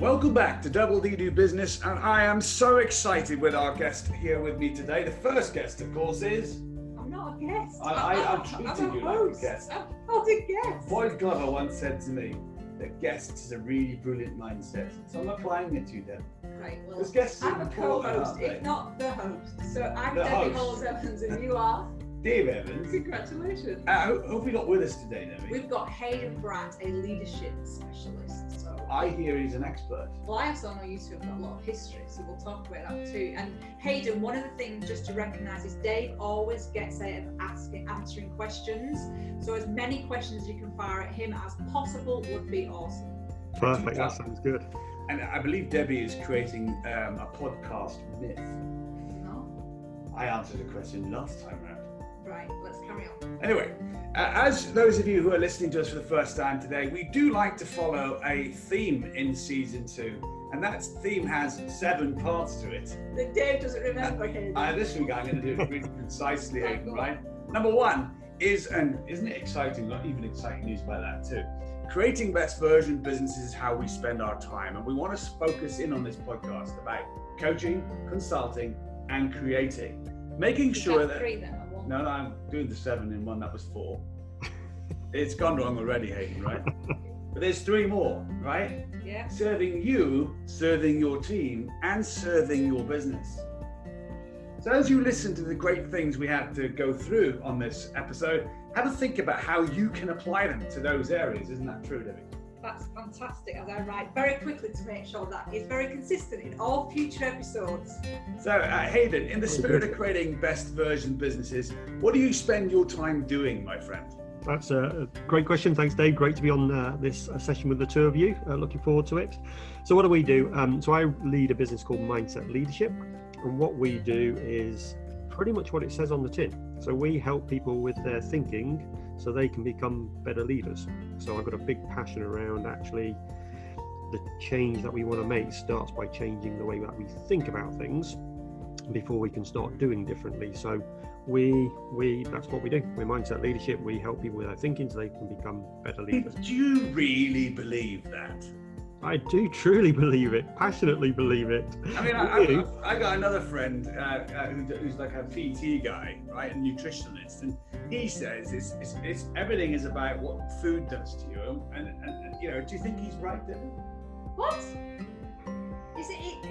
Welcome back to Double D Do Business, and I am so excited with our guest here with me today. The first guest, of course, is... I'm not a guest. I'm treating you like a guest. I'm not a guest. Boyd Glover once said to me that guests is a really brilliant mindset. So I'm applying it to you, Deb. Right, well, Because guests I'm a important, co-host, aren't they? if not the host. So I'm The Debbie host. Halls-Evans and you are? Dave Evans. Congratulations. Who have we got with us today, Debbie? We've got Hayden Bratt, a leadership specialist. So I hear he's an expert. well, I also know you two have got a lot of history, so we'll talk about that too. And Hayden, one of the things just to recognise is Dave always gets out of answering questions. So as many questions as you can fire at him as possible would be awesome. Perfect, that sounds good. And I believe Debbie is creating a podcast myth. No? I answered a question last time round. Right, let's carry on. Anyway, as those of you who are listening to us for the first time today, we do like to follow a theme in season 2, and that theme has 7 parts to it. That Dave doesn't remember him. This week I'm going to do it really concisely, Hayden, right? Number 1 is, and isn't it exciting, not even exciting news about that too, creating best version businesses is how we spend our time, and we want to focus in on this podcast about coaching, consulting, and creating. Making sure that... 3 then, or 1? No, I'm doing the 7 in 1, that was 4. It's gone wrong already, Hayden, right? But there's 3 more, right? Yeah. Serving you, serving your team, and serving your business. So as you listen to the great things we had to go through on this episode, have a think about how you can apply them to those areas. Isn't that true, Debbie? That's fantastic, as I write very quickly to make sure that is very consistent in all future episodes. So, Hayden, in the spirit of creating best version businesses, what do you spend your time doing, my friend? That's a great question. Thanks, Dave. Great to be on this session with the two of you. Looking forward to it. So what do we do? So I lead a business called Mindset Leadership. And what we do is pretty much what it says on the tin. So we help people with their thinking so they can become better leaders. So I've got a big passion around actually the change that we want to make starts by changing the way that we think about things before we can start doing differently. So we that's what we do. We're Mindset Leadership. We help people with their thinking so they can become better leaders. Do you really believe that? I do truly believe it, passionately believe it. I mean, I got another friend who's like a PT guy, right, a nutritionist, and he says it's everything is about what food does to you. And you know, do you think he's right, Dylan? What?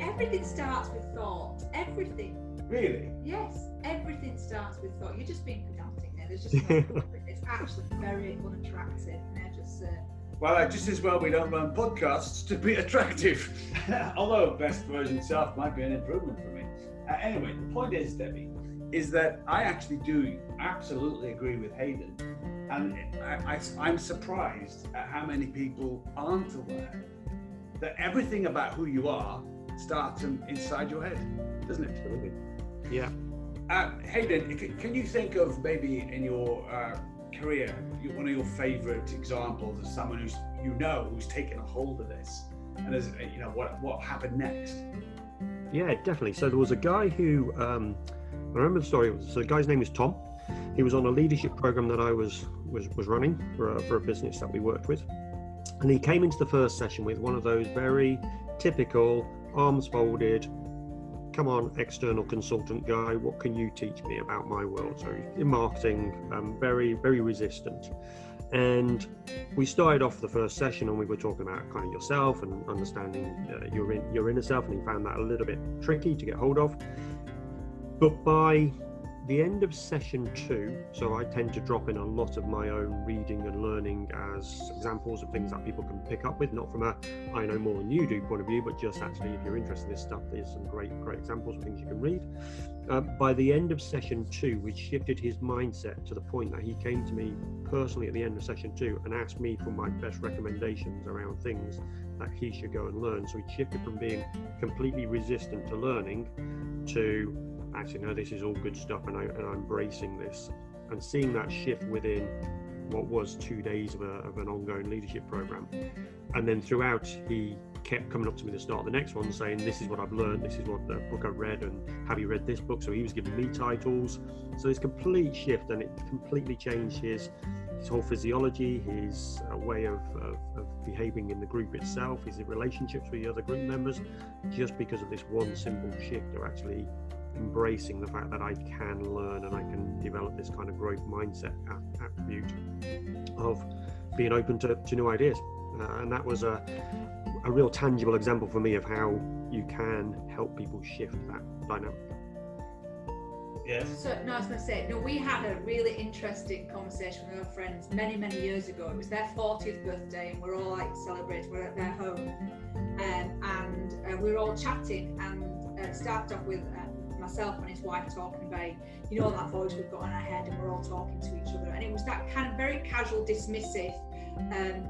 Everything starts with thought. Everything. Really? Yes, everything starts with thought. You're just being pedantic now. There's just no it's actually very unattractive. Now just well, just as well we don't run podcasts to be attractive. Although best version self might be an improvement for me. Anyway, the point is, Debbie, is that I actually do absolutely agree with Hayden. And I'm surprised at how many people aren't aware that everything about who you are starts inside your head, doesn't it? Absolutely. Yeah. Hayden, can you think of maybe in your career, one of your favourite examples of someone who's taken a hold of this, and as you know, what happened next? Yeah, definitely. So there was a guy who I remember the story. So the guy's name is Tom. He was on a leadership program that I was running for a business that we worked with, and he came into the first session with one of those very typical arms folded, come on, external consultant guy, what can you teach me about my world? So in marketing, very, very resistant. And we started off the first session and we were talking about kind of yourself and understanding your inner self, and he found that a little bit tricky to get hold of. But by the end of session 2, so I tend to drop in a lot of my own reading and learning as examples of things that people can pick up with, not from a I know more than you do point of view, but just actually if you're interested in this stuff, there's some great examples of things you can read. By the end of session 2, we shifted his mindset to the point that he came to me personally at the end of session 2 and asked me for my best recommendations around things that he should go and learn. So he shifted from being completely resistant to learning to actually, no, this is all good stuff, and I'm embracing this. And seeing that shift within what was 2 days of an ongoing leadership program, and then throughout he kept coming up to me at the start of the next one saying, this is what I've learned, this is what the book I've read, and have you read this book? So he was giving me titles. So this complete shift, and it completely changed his his whole physiology, his way of behaving in the group itself, his relationships with the other group members, just because of this one simple shift of actually embracing the fact that I can learn and I can develop this kind of growth mindset attribute of being open to new ideas. And that was a real tangible example for me of how you can help people shift that dynamic. Yes. So, no, I was going to say, no, we had a really interesting conversation with our friends many years ago. It was their 40th birthday, and we're all like celebrating. We're at their home, and we were all chatting, and it started off with myself and his wife talking about, you know, that voice we've got in our head, and we're all talking to each other, and it was that kind of very casual, dismissive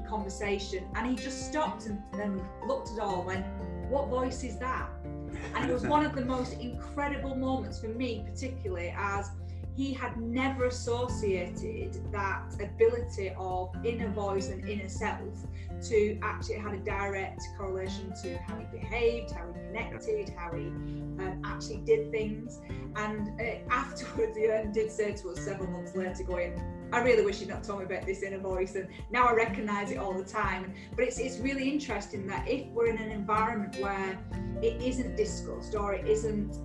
conversation, and he just stopped and looked at all and went, "What voice is that?" And it was one of the most incredible moments for me, particularly as he had never associated that ability of inner voice and inner self to actually had a direct correlation to how he behaved, how he connected, how he actually did things. And afterwards, he did say to us several months later, going, "I really wish you'd not told me about this inner voice, and now I recognise it all the time." But it's really interesting that if we're in an environment where it isn't discussed or it isn't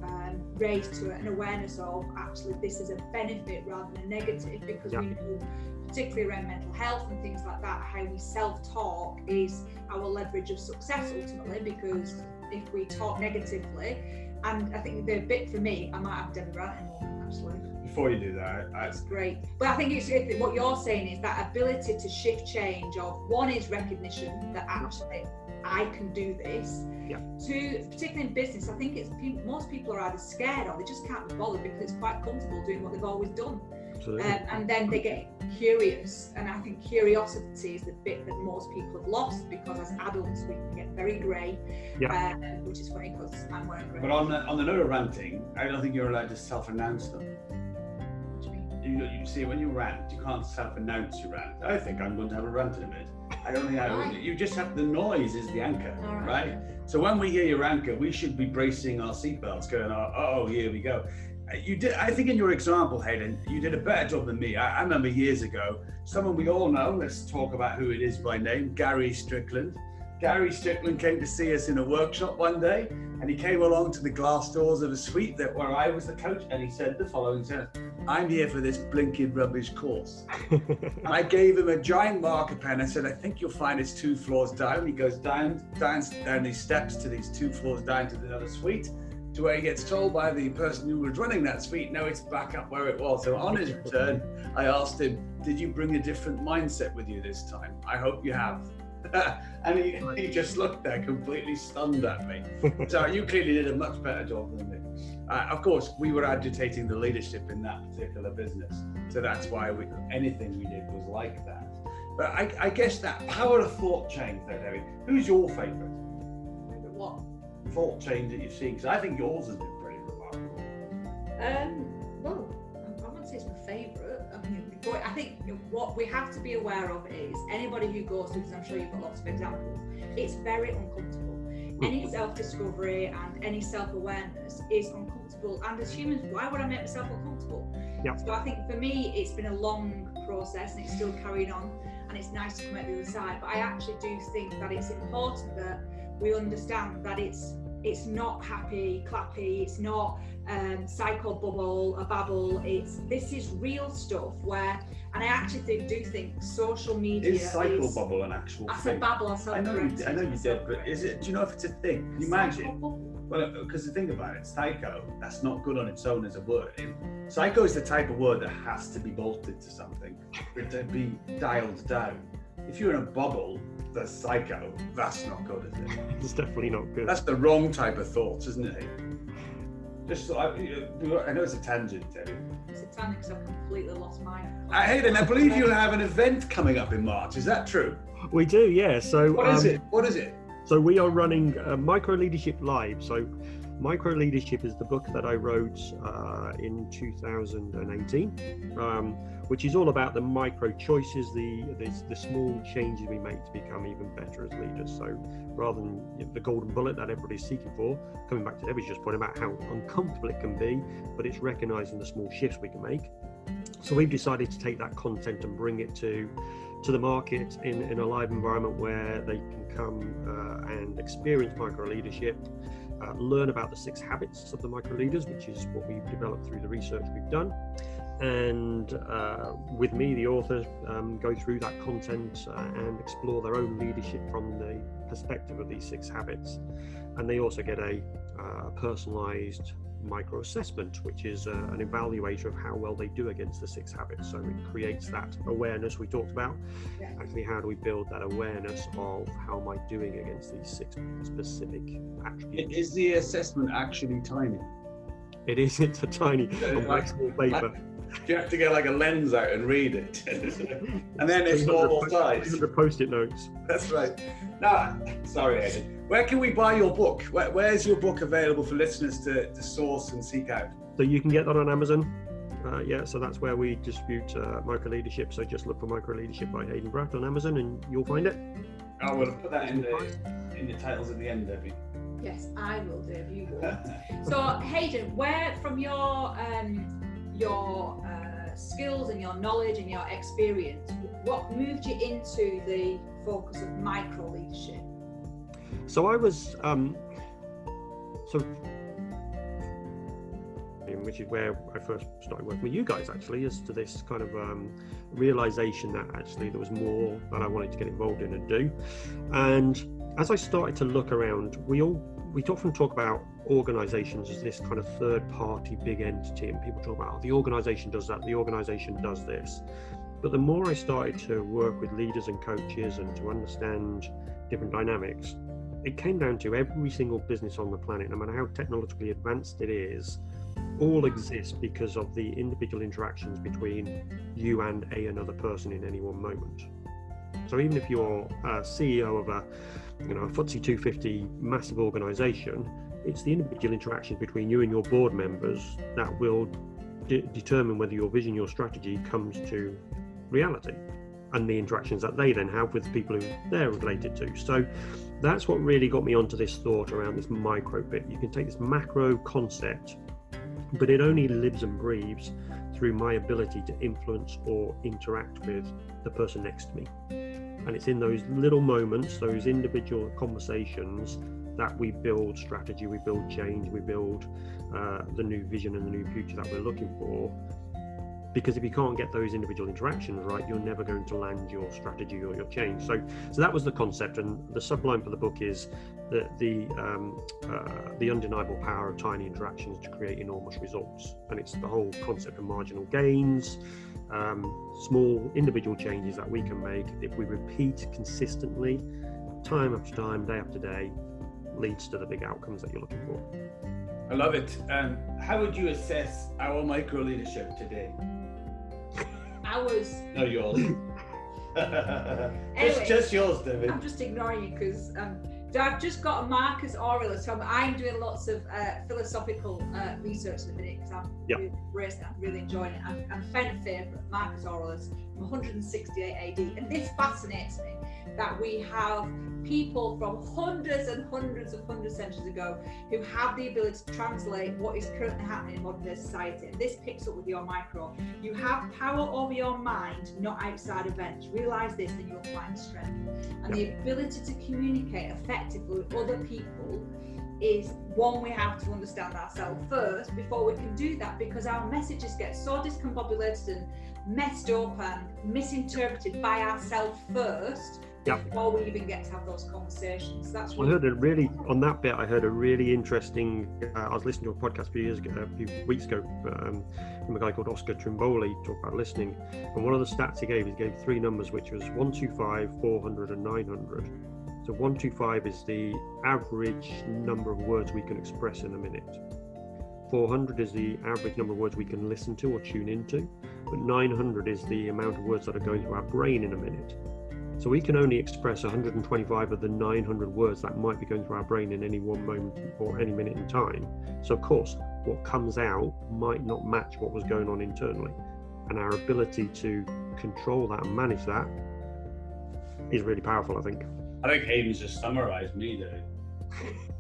raised to an awareness of actually this is a benefit rather than a negative, because we know, particularly around mental health and things like that, how we self-talk is our leverage of success ultimately, because if we talk negatively, and I think the bit for me, I might have Debbie Grant in a moment actually. Before you do that, that's great. But I think it's what you're saying is that ability to shift change of, one is recognition that actually I can do this. Yeah. Two, particularly in business, I think it's most people are either scared or they just can't be bothered because it's quite comfortable doing what they've always done. And then they get curious, and I think curiosity is the bit that most people have lost, because as adults we can get very grey, which is funny because I'm wearing grey. But on the note of ranting, I don't think you're allowed to self-announce them. What do you mean? You see, when you rant, you can't self-announce your rant. I think I'm going to have a rant in a minute. I don't think you just have the noise is the anchor, right? So when we hear your anchor, we should be bracing our seatbelts, going, "Oh, here we go." You did. I think in your example, Hayden, you did a better job than me. I remember years ago, someone we all know. Let's talk about who it is by name. Gary Strickland. Gary Strickland came to see us in a workshop one day, and he came along to the glass doors of a suite where I was the coach, and he said the following sentence: "I'm here for this blinking rubbish course." And I gave him a giant marker pen. I said, "I think you'll find it's 2 floors down." He goes down these steps to these 2 floors down to another suite, to where he gets told by the person who was running that suite, "No, it's back up where it was." So on his return, I asked him, "Did you bring a different mindset with you this time? I hope you have." And he just looked there completely stunned at me. So you clearly did a much better job than me. Of course, we were agitating the leadership in that particular business. So that's why anything we did was like that. But I guess that power of thought change though, Debbie, who's your favourite? What? Thought change that you've seen? Because I think yours has been pretty remarkable. Well, I wouldn't say it's my favourite. I mean, I think what we have to be aware of is anybody who goes through, because I'm sure you've got lots of examples, it's very uncomfortable. Any self-discovery and any self-awareness is uncomfortable, and as humans, why would I make myself uncomfortable? So I think for me it's been a long process and it's still carrying on, and it's nice to come out the other side, but I actually do think that it's important that we understand that it's not happy clappy, it's not psycho bubble, a babble, this is real stuff where, and I actually do think social media is psycho bubble an actual thing? I said babble, I know you did, but is it, do you know if it's a thing? Can you imagine? Well, because the thing about it, psycho, that's not good on its own as a word. Psycho is the type of word that has to be bolted to something for it to be dialed down. If you're in a bubble that's psycho, that's not good, is it? It's definitely not good. That's the wrong type of thoughts, isn't it? Just so I know it's a tangent, Debbie. It's a tangent because I've completely lost mine. Hayden, I believe you'll have an event coming up in March. Is that true? We do, yeah. So what is it? What is it? So we are running Micro Leadership Live. So Micro Leadership is the book that I wrote in 2018, which is all about the micro choices, the small changes we make to become even better as leaders. So rather than the golden bullet that everybody's seeking for, coming back to Debbie's just point about how uncomfortable it can be, but it's recognizing the small shifts we can make. So we've decided to take that content and bring it to the market in a live environment where they can come and experience micro leadership, learn about the 6 habits of the micro leaders, which is what we've developed through the research we've done, and with me, the author, go through that content and explore their own leadership from the perspective of these 6 habits. And they also get a personalized micro assessment, which is an evaluator of how well they do against the 6 habits. So it creates that awareness we talked about. Yeah. Actually, how do we build that awareness of how am I doing against these 6 specific attributes? Is the assessment actually tiny? It is. It's a tiny small paper. You have to get like a lens out and read it. And then it's normal size. 300 post-it notes. That's right. Now, sorry, Eddie. Where can we buy your book? Where's your book available for listeners to source and seek out? So you can get that on Amazon. So that's where we distribute micro leadership. So just look for Micro Leadership by Hayden Bratt on Amazon and you'll find it. I will put that in the titles at the end, Debbie. Yes, I will do. You will. So Hayden, where from your skills and your knowledge and your experience, what moved you into the focus of micro leadership? So I was which is where I first started working with you guys, actually, as to this kind of realization that actually there was more that I wanted to get involved in and do. And as I started to look around, we often talk about organizations as this kind of third party big entity, and people talk about, oh, the organization does that, the organization does this. But the more I started to work with leaders and coaches and to understand different dynamics, it came down to every single business on the planet, no matter how technologically advanced it is, all exists because of the individual interactions between you and another person in any one moment. So even if you're a CEO of a FTSE 250 massive organization, it's the individual interactions between you and your board members that will determine whether your vision, your strategy comes to reality, and the interactions that they then have with the people who they're related to. So that's what really got me onto this thought around this micro bit. You can take this macro concept, but it only lives and breathes through my ability to influence or interact with the person next to me. And it's in those little moments, those individual conversations, that we build strategy, we build change, we build the new vision and the new future that we're looking for. Because if you can't get those individual interactions right, you're never going to land your strategy or your change. So that was the concept, and the subline for the book is that the undeniable power of tiny interactions to create enormous results. And it's the whole concept of marginal gains, small individual changes that we can make if we repeat consistently, time after time, day after day, leads to the big outcomes that you're looking for. I love it. How would you assess our micro leadership today? Ours. No, yours. Anyway, just yours, David. I'm just ignoring you because I've just got a Marcus Aurelius. So I'm doing lots of philosophical research at the minute because I'm really enjoying it. I'm a fan favourite, Marcus Aurelius, from 168 AD. And this fascinates me, that we have people from hundreds of centuries ago who have the ability to translate what is currently happening in modern day society. And this picks up with your micro. You have power over your mind, not outside events. Realise this and you'll find strength. And the ability to communicate effectively with other people is one we have to understand ourselves first before we can do that, because our messages get so discombobulated and messed up and misinterpreted by ourselves first before we even get to have those conversations. That's really I heard a really interesting, I was listening to a podcast a few weeks ago from a guy called Oscar Trimboli, talk about listening, and one of the stats he gave 3 numbers, which was 125, 400 and 900. So 125 is the average number of words we can express in a minute. 400 is the average number of words we can listen to or tune into, but 900 is the amount of words that are going through our brain in a minute. So we can only express 125 of the 900 words that might be going through our brain in any one moment or any minute in time. So of course, what comes out might not match what was going on internally. And our ability to control that and manage that is really powerful, I think. I think Hayden's just summarised me, though.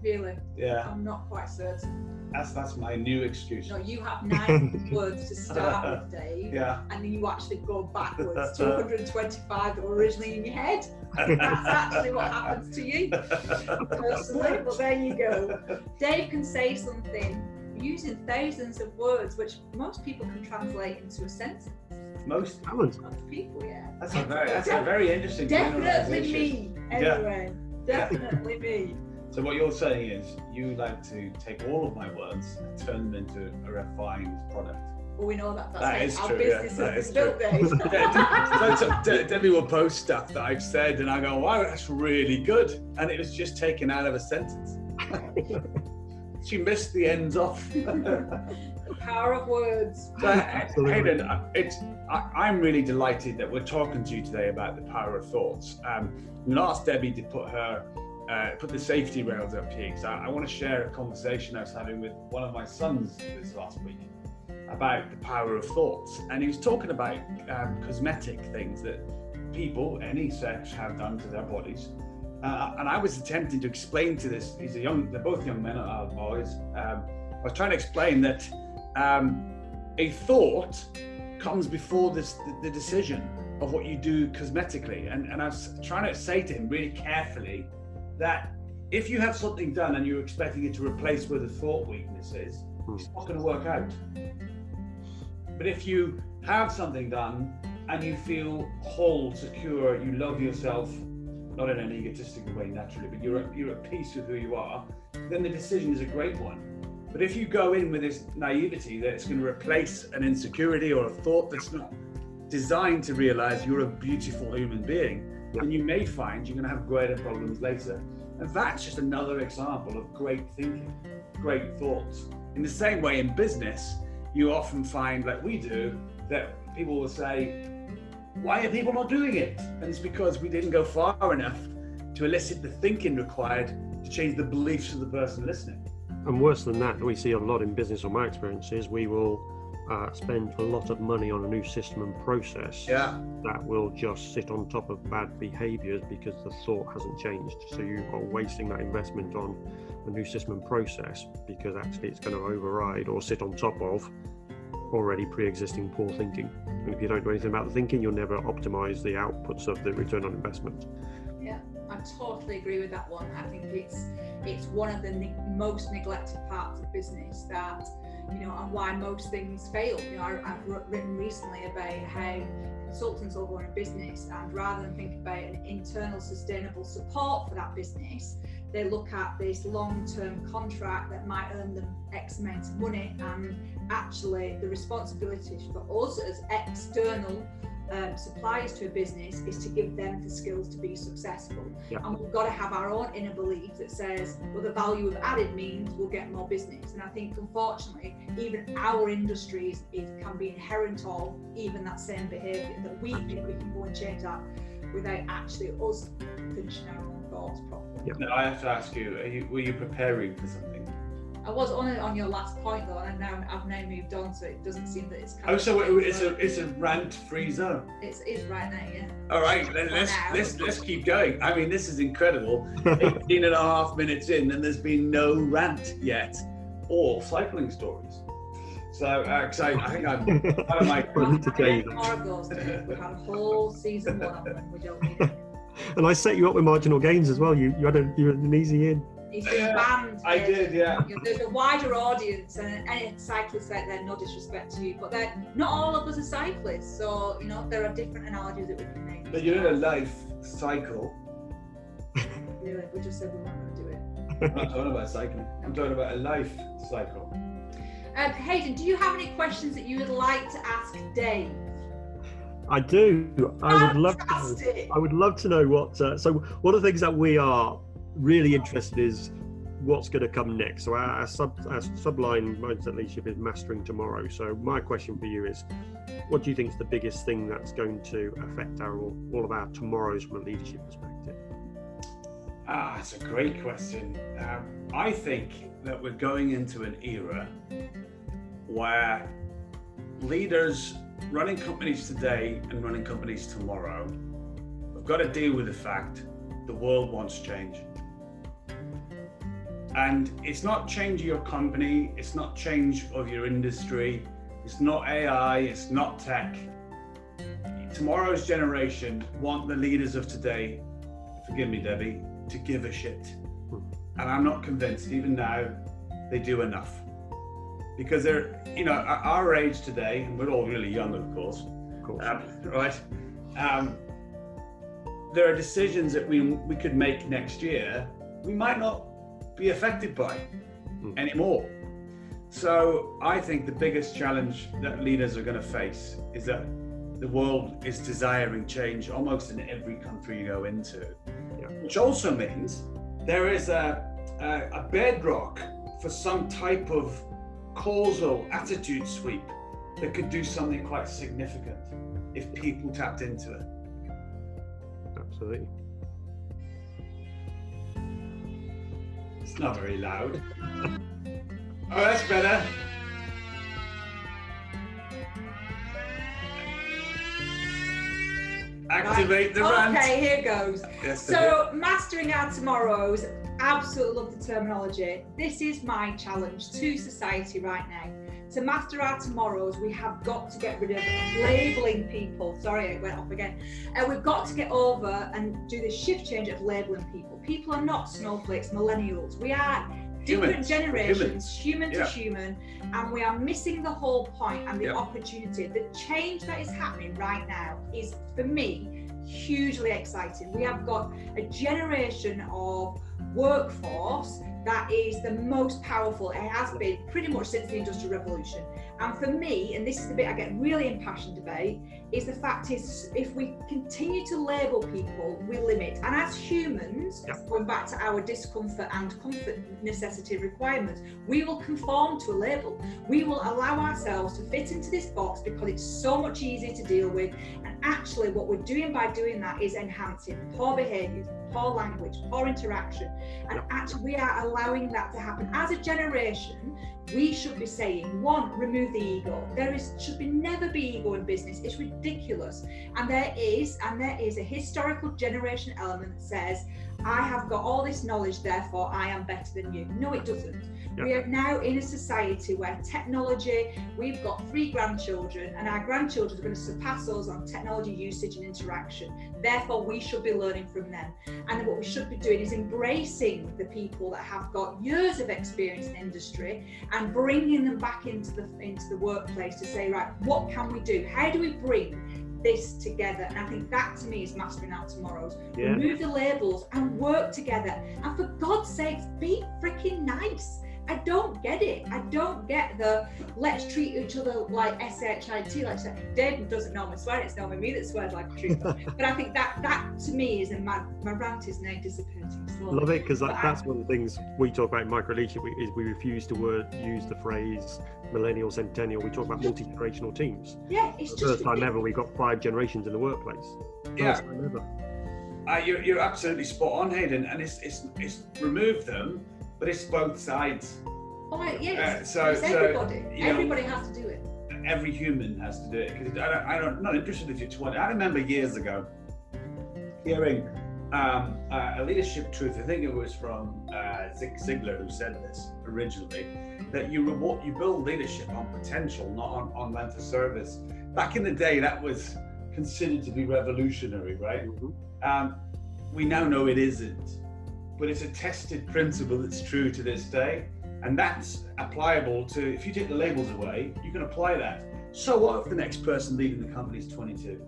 Really? Yeah. I'm not quite certain. That's my new excuse. No, you have 9 words to start with, Dave. Yeah. And then you actually go backwards to 125 that were originally in your head. That's actually what happens to you, personally. But there you go. Dave can say something using thousands of words, which most people can translate into a sentence. Most people, yeah. That's a very interesting. Definitely me. Anyway, definitely me. So what you're saying is you like to take all of my words and turn them into a refined product. Well, we know that's how true, business is built, Dave. Debbie will post stuff that I've said and I go, wow, that's really good. And it was just taken out of a sentence. She missed the ends off. The power of words. So, Hayden, I'm really delighted that we're talking to you today about the power of thoughts. We asked Debbie to put the safety rails up here, because I want to share a conversation I was having with one of my sons this last week about the power of thoughts, and he was talking about cosmetic things that people, any sex, have done to their bodies. And I was attempting to explain to this. They're both young men, boys. I was trying to explain that a thought comes before the decision of what you do cosmetically, and I was trying to say to him really carefully that if you have something done and you're expecting it to replace where the thought weakness is, it's not going to work out. But if you have something done and you feel whole, secure, you love yourself, not in an egotistical way naturally, but you're at peace with who you are, then the decision is a great one. But if you go in with this naivety that it's going to replace an insecurity or a thought that's not designed to realize you're a beautiful human being, then you may find you're going to have greater problems later. And that's just another example of great thinking, great thoughts. In the same way in business, you often find, like we do, that people will say, why are people not doing it? And it's because we didn't go far enough to elicit the thinking required to change the beliefs of the person listening. And worse than that, we see a lot in business, or my experience is, we will spend a lot of money on a new system and process that will just sit on top of bad behaviours because the thought hasn't changed. So you are wasting that investment on a new system and process because actually it's going to override or sit on top of already pre-existing poor thinking. And if you don't do anything about the thinking, you'll never optimize the outputs of the return on investment. Yeah, I totally agree with that one. I think it's one of the most neglected parts of business, that, you know, and why most things fail. You know, I've written recently about how consultants will go in a business, and rather than think about an internal sustainable support for that business, they look at this long-term contract that might earn them X amount of money, and actually the responsibility for us as external suppliers to a business is to give them the skills to be successful. And we've got to have our own inner belief that says, well, the value of added means we'll get more business. And I think, unfortunately, even our industries can be inherent of even that same behaviour, that we think we can go and change that without actually us finishing our own thoughts properly. Now, I have to ask you, were you preparing for something? I was on your last point though, and I've now moved on, so it doesn't seem that it's kind of. So it's a rant-free zone. It is right now, yeah. All right, let's keep going. I mean, this is incredible. 18 and a half minutes in, and there's been no rant yet, or cycling stories. So, I think I'm one of my. We've had a whole season 1 of them. We don't need it. And I set you up with marginal gains as well. You had an easy in. He's been banned. I did, yeah. There's a wider audience, and any cyclists out there, no disrespect to you, but not all of us are cyclists, so you know there are different analogies that we can make. But you're in a life cycle. Really, we just said we weren't going to do it. I'm not talking about cycling. I'm talking about a life cycle. Hayden, do you have any questions that you would like to ask Dave? I do. I would love to know what. So one of the things that we are really interested is what's going to come next. So our subline mindset leadership is mastering tomorrow. So my question for you is, what do you think is the biggest thing that's going to affect all of our tomorrows from a leadership perspective? That's a great question. I think that we're going into an era where leaders running companies today and running companies tomorrow have got to deal with the fact the world wants change. And it's not change your company, it's not change of your industry, it's not AI, it's not tech. Tomorrow's generation want the leaders of today, forgive me, Debbie, to give a shit. And I'm not convinced, even now, they do enough. Because they're, you know, at our age today, and we're all really young, of course. Right? There are decisions that we could make next year we might not be affected by anymore. So I think the biggest challenge that leaders are going to face is that the world is desiring change almost in every country you go into, which also means there is a bedrock for some type of causal attitude sweep that could do something quite significant if people tapped into it. Absolutely. It's not very loud. Oh, that's better. Activate the rant. Okay, here goes. Yes, so, mastering our tomorrows. Absolutely love the terminology. This is my challenge to society right now. To master our tomorrows, we have got to get rid of labelling people. Sorry, it went off again. We've got to get over and do the shift change of labelling people. People are not snowflakes, millennials. We are different generations, human to human, and we are missing the whole point and the opportunity. The change that is happening right now is, for me, hugely exciting. We have got a generation of workforce that is the most powerful it has been pretty much since the Industrial Revolution. And for me, and this is the bit I get really impassioned about, is the fact is if we continue to label people, we limit. And as humans, going back to our discomfort and comfort necessity requirements, we will conform to a label. We will allow ourselves to fit into this box because it's so much easier to deal with. And actually what we're doing by doing that is enhancing poor behaviours, poor language, poor interaction. And actually we are allowing that to happen. As a generation, we should be saying, one, remove the ego. Should never be ego in business. It's ridiculous. And there is a historical generation element that says, I have got all this knowledge, therefore I am better than you. No, it doesn't. We are now in a society where technology, we've got 3 grandchildren and our grandchildren are going to surpass us on technology usage and interaction. Therefore, we should be learning from them. And what we should be doing is embracing the people that have got years of experience in industry and bringing them back into the workplace to say, right, what can we do? How do we bring this together? And I think that to me is mastering our tomorrows. Remove the labels and work together. And for God's sakes, be freaking nice. I don't get it. I don't get the let's treat each other like SHIT. Like Dave doesn't normally swear, it's normally me that swears like a treat. But I think that to me is my rant is now dissipating slowly. Love it, because that's one of the things we talk about in micro leadership is we refuse to use the phrase millennial, centennial. We talk about multi-generational teams. Yeah, it's the just first time ever we got 5 generations in the workplace. First time ever. You're absolutely spot on, Hayden, and it's remove them. But it's both sides. Oh, yes. So everybody. Everybody has to do it. Every human has to do it. Because I'm not interested if you're 20. I remember years ago hearing a leadership truth. I think it was from Zig Ziglar who said this originally, that you build leadership on potential, not on length of service. Back in the day, that was considered to be revolutionary, right? We now know it isn't. But it's a tested principle that's true to this day. And that's applicable to, if you take the labels away, you can apply that. So what if the next person leading the company is 22?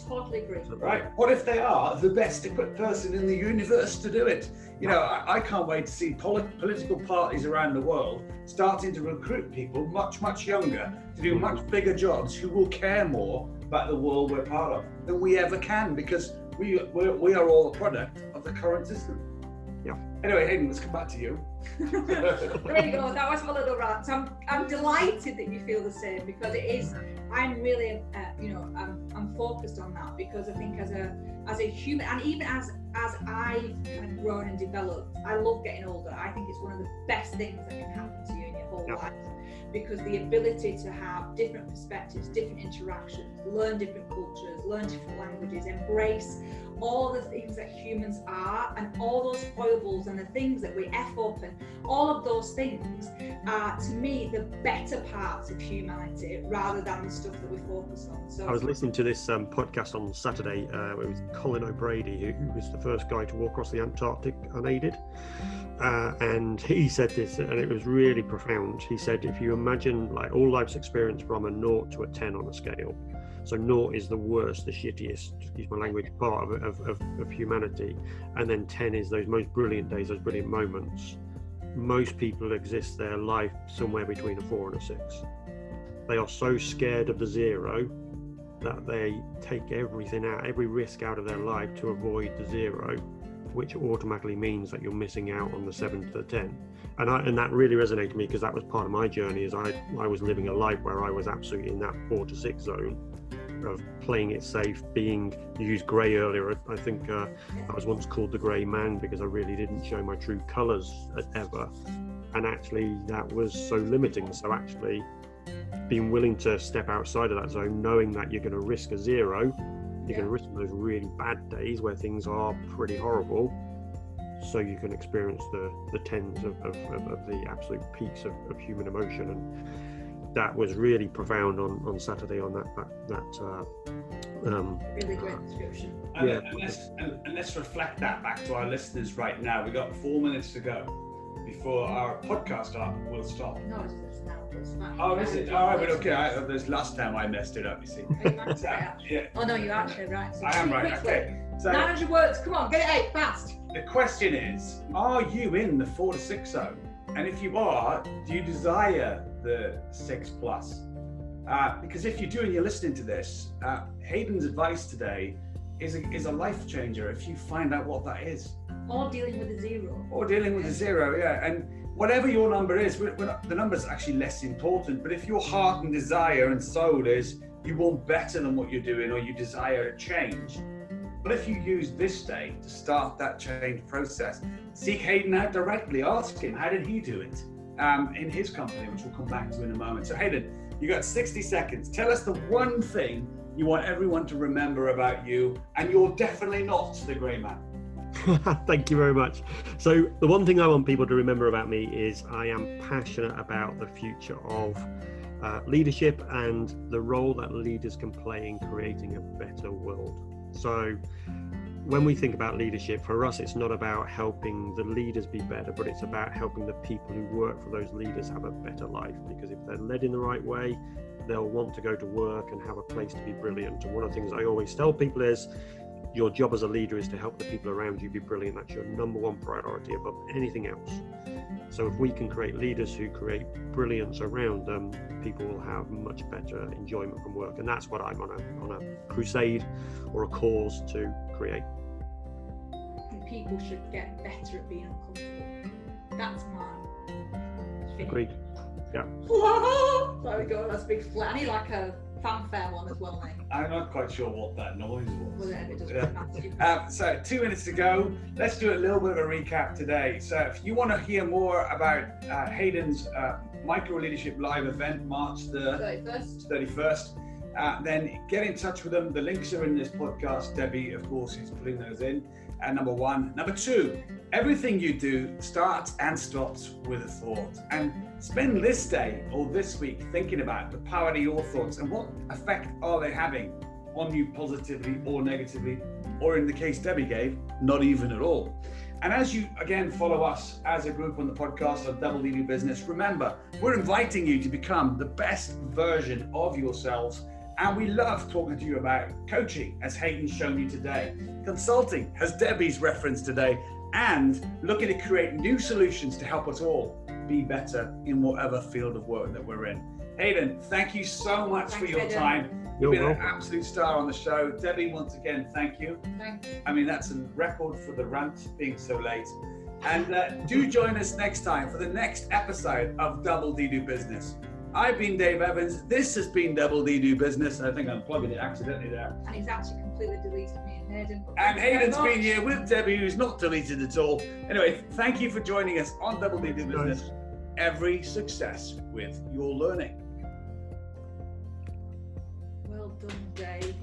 Totally agree. Right? What if they are the best equipped person in the universe to do it? You know, I can't wait to see political parties around the world starting to recruit people much, much younger to do much bigger jobs who will care more about the world we're part of than we ever can, because we are all a product of the current system. Anyway, Hayden, let's come back to you. There you go. That was my little rant. I'm delighted that you feel the same, because it is. I'm really, I'm focused on that, because I think as a human, and even as as I've kind of grown and developed, I love getting older. I think it's one of the best things that can happen to you in your whole life, because the ability to have different perspectives, different interactions, learn different cultures, learn different languages, embrace all the things that humans are, and all those foibles and the things that we F up, and all of those things are, to me, the better parts of humanity rather than the stuff that we focus on. So I was listening to this podcast on Saturday. It was Colin O'Brady, who was the first guy to walk across the Antarctic unaided. And he said this, and it was really profound. He said, if you imagine like all life's experience from a 0 to a 10 on a scale, so 0 is the worst, the shittiest, excuse my language, part of humanity, and then 10 is those most brilliant days, those brilliant moments. Most people exist their life somewhere between a 4 and a 6. They are so scared of the 0 that they take everything out, every risk out of their life to avoid the 0, which automatically means that you're missing out on the 7 to the 10. And that really resonated with me, because that was part of my journey. Is I was living a life where I was absolutely in that 4 to 6 zone of playing it safe, being, you used grey earlier. I think I was once called the grey man because I really didn't show my true colours ever, and actually that was so limiting. So actually being willing to step outside of that zone, knowing that you're going to risk a 0, you're going to risk those really bad days where things are pretty horrible, so you can experience the 10s of the absolute peaks of human emotion. And that was really profound on Saturday on that really great description. And let's reflect that back to our listeners right now. We've got 4 minutes to go before our podcast will stop. No, it's now. It's fine. Oh, is it? All right, but okay. This last time I messed it up, you see. Yeah. Oh no, you're actually right. So I am right. Okay. So 900 words. Come on, get it out fast. The question is, are you in the 4 to 6 zone? And if you are, do you desire the 6 plus? Because if you do and you're listening to this, Hayden's advice today is a life changer if you find out what that is. Or dealing with a 0. Or dealing with a 0, yeah. And whatever your number is, the number's actually less important. But if your heart and desire and soul is you want better than what you're doing, or you desire a change, but if you use this day to start that change process, seek Hayden out directly. Ask him, how did he do it in his company, which we'll come back to in a moment. So Hayden, you got 60 seconds. Tell us the one thing you want everyone to remember about you, and you're definitely not the grey man. Thank you very much. So the one thing I want people to remember about me is I am passionate about the future of leadership and the role that leaders can play in creating a better world. So when we think about leadership, for us, it's not about helping the leaders be better, but it's about helping the people who work for those leaders have a better life. Because if they're led in the right way, they'll want to go to work and have a place to be brilliant. And one of the things I always tell people is, your job as a leader is to help the people around you be brilliant. That's your number one priority above anything else. So if we can create leaders who create brilliance around them, people will have much better enjoyment from work. And that's what I'm on a crusade or a cause to create. And people should get better at being uncomfortable. That's mine. Agreed. Yeah. There we go. That's a big flat. I need like a fanfare one as well, mate. I'm not quite sure what that noise was. Well, it doesn't matter. So 2 minutes to go. Let's do a little bit of a recap today. So if you want to hear more about Hayden's Micro Leadership Live event, March the 31st, then get in touch with them. The links are in this podcast. Debbie, of course, is putting those in. Number one. Number two, everything you do starts and stops with a thought. And spend this day or this week thinking about the power of your thoughts and what effect are they having on you, positively or negatively, or in the case Debbie gave, not even at all. And as you, again, follow us as a group on the podcast of Double D Business, remember, we're inviting you to become the best version of yourselves. And we love talking to you about coaching, as Hayden's shown you today, consulting, as Debbie's referenced today, and looking to create new solutions to help us all be better in whatever field of work that we're in. Hayden, thank you so much for your time. You've been an absolute star on the show. Debbie, once again, thank you. Thank you. I mean, that's a record for the rant being so late. And do join us next time for the next episode of Double D Do Business. I've been Dave Evans. This has been Double D Do Business. I think I'm plugging it accidentally there. And it's actually completely deleted me and Hayden. And Hayden's been here with Debbie, who's not deleted at all. Anyway, thank you for joining us on Double D Do Business. Every success with your learning. Well done, Dave.